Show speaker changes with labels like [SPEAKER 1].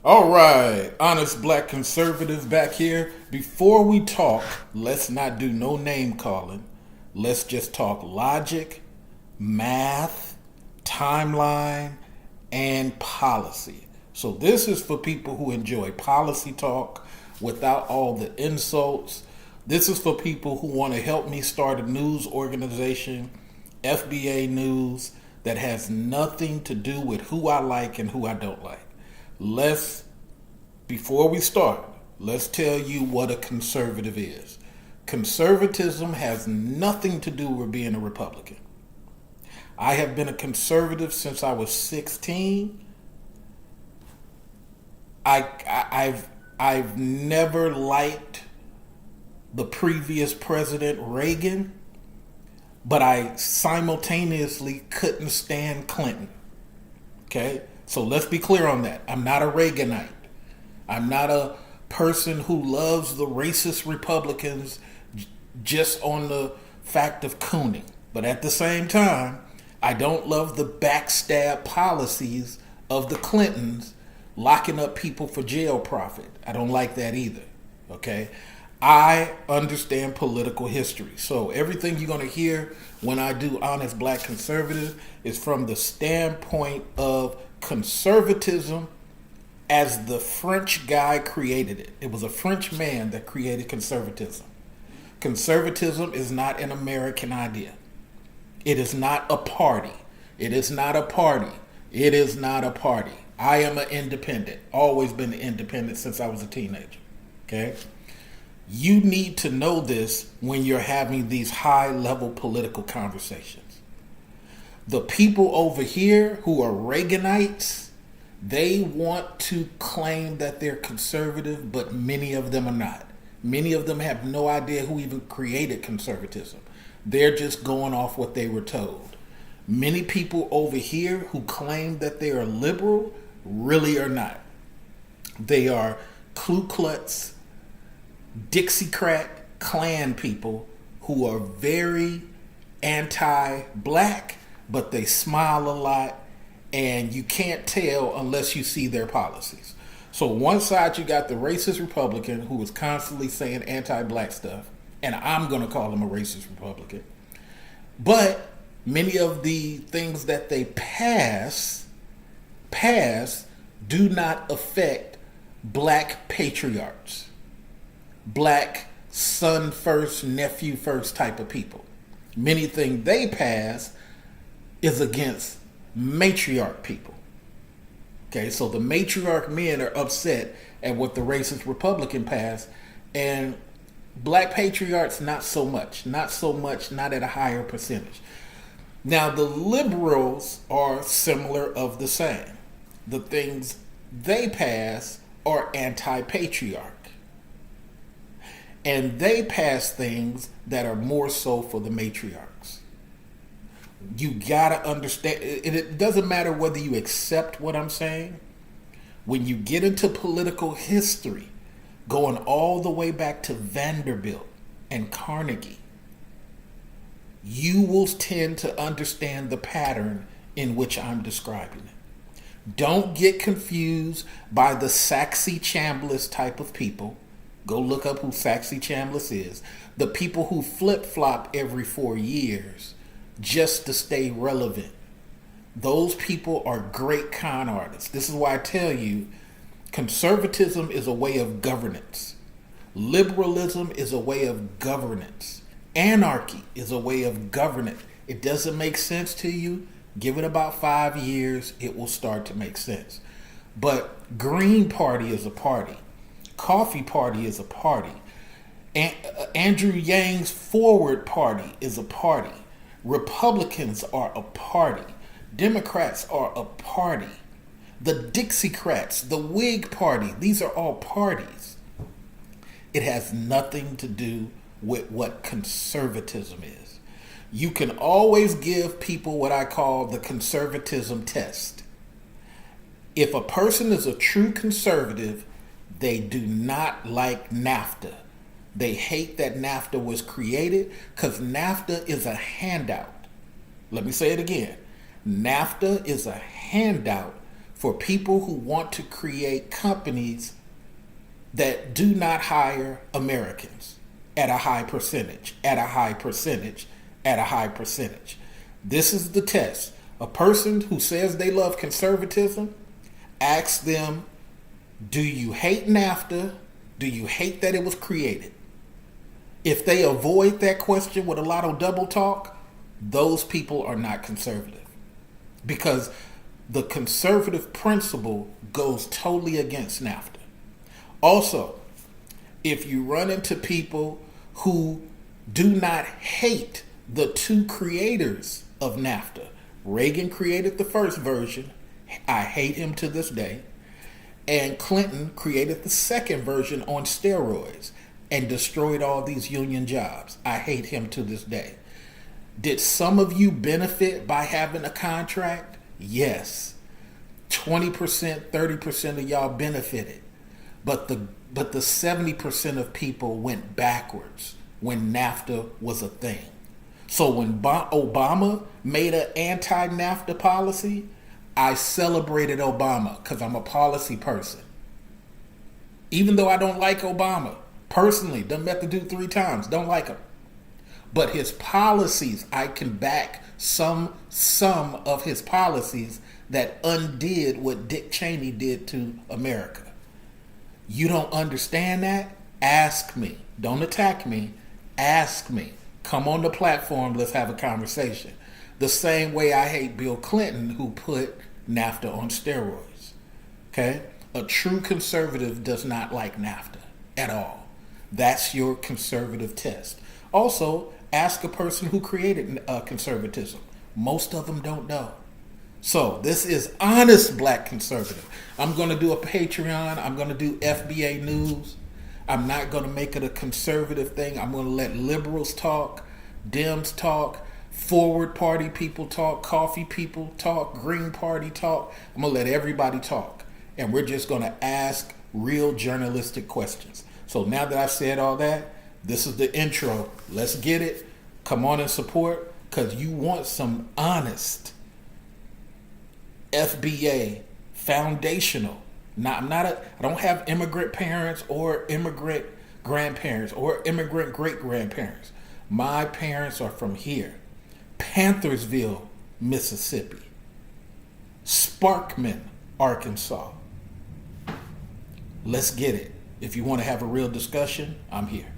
[SPEAKER 1] All right, honest black conservative back here. Before we talk, let's not do no name calling. Let's just talk logic, math, timeline, and policy. So this is for people who enjoy policy talk without all the insults. This is for people who want to help me start a news organization, FBA News, that has nothing to do with who I like and who I don't like. Before we start, let's tell you what a conservative is. Conservatism has nothing to do with being a Republican. I have been a conservative since I was 16. I've never liked the previous president, Reagan, but I simultaneously couldn't stand Clinton. Okay? So let's be clear on that. I'm not a Reaganite. I'm not a person who loves the racist Republicans just on the fact of cooning. But at the same time, I don't love the backstab policies of the Clintons locking up people for jail profit. I don't like that either. Okay? I understand political history. So everything you're going to hear when I do Honest Black Conservative is from the standpoint of conservatism as the French guy created it. It was a French man that created conservatism. Conservatism is not an American idea. It is not a party. It is not a party. It is not a party. I am an independent. Always been an independent since I was a teenager. Okay? You need to know this when you're having these high-level political conversations. The people over here who are Reaganites, they want to claim that they're conservative, but many of them are not. Many of them have no idea who even created conservatism. They're just going off what they were told. Many people over here who claim that they are liberal really are not. They are Ku Klux, Dixiecrat, Klan people who are very anti-black, but they smile a lot, and you can't tell unless you see their policies. So one side you got the racist Republican who is constantly saying anti-black stuff, and I'm going to call him a racist Republican. But many of the things that they pass do not affect black patriarchs, black son first, nephew first type of people. Many things they pass is against matriarch people. Okay, so the matriarch men are upset at what the racist Republican passed, and black patriarchs not so much, not at a higher percentage. Now the liberals are similar of the same. The things they pass are anti-patriarch. And they pass things that are more so for the matriarchs. You gotta understand, and it doesn't matter whether you accept what I'm saying. When you get into political history, going all the way back to Vanderbilt and Carnegie, you will tend to understand the pattern in which I'm describing it. Don't get confused by the Saxy Chambliss type of people. Go look up who Saxy Chambliss is. The people who flip-flop every 4 years just to stay relevant. Those people are great con artists. This is why I tell you, conservatism is a way of governance. Liberalism is a way of governance. Anarchy is a way of governance. It doesn't make sense to you? Give it about 5 years, it will start to make sense. But Green Party is a party. Coffee Party is a party. Andrew Yang's Forward Party is a party. Republicans are a party. Democrats are a party. The Dixiecrats, the Whig Party, these are all parties. It has nothing to do with what conservatism is. You can always give people what I call the conservatism test. If a person is a true conservative, they do not like NAFTA. They hate that NAFTA was created because NAFTA is a handout. Let me say it again. NAFTA is a handout for people who want to create companies that do not hire Americans at a high percentage, at a high percentage, at a high percentage. This is the test. A person who says they love conservatism, ask them, do you hate NAFTA? Do you hate that it was created? If they avoid that question with a lot of double talk, those people are not conservative. Because the conservative principle goes totally against NAFTA. Also, if you run into people who do not hate the two creators of NAFTA, Reagan created the first version, I hate him to this day, and Clinton created the second version on steroids and destroyed all these union jobs. I hate him to this day. Did some of you benefit by having a contract? Yes. 20%, 30% of y'all benefited. But the 70% of people went backwards when NAFTA was a thing. So when Obama made an anti-NAFTA policy, I celebrated Obama because I'm a policy person. Even though I don't like Obama, personally, done met the dude 3 times, don't like him. But his policies, I can back some of his policies that undid what Dick Cheney did to America. You don't understand that? Ask me. Don't attack me. Ask me. Come on the platform, let's have a conversation. The same way I hate Bill Clinton, who put NAFTA on steroids. Okay? A true conservative does not like NAFTA at all. That's your conservative test. Also, ask a person who created conservatism. Most of them don't know. So this is honest black conservative. I'm going to do a Patreon. I'm going to do FBA news. I'm not going to make it a conservative thing. I'm going to let liberals talk, Dems talk, forward party people talk, coffee people talk, Green Party talk. I'm going to let everybody talk. And we're just going to ask real journalistic questions. So now that I've said all that, this is the intro. Let's get it. Come on and support, because you want some honest FBA foundational. I don't have immigrant parents or immigrant grandparents or immigrant great grandparents. My parents are from here. Panthersville, Mississippi. Sparkman, Arkansas. Let's get it. If you want to have a real discussion, I'm here.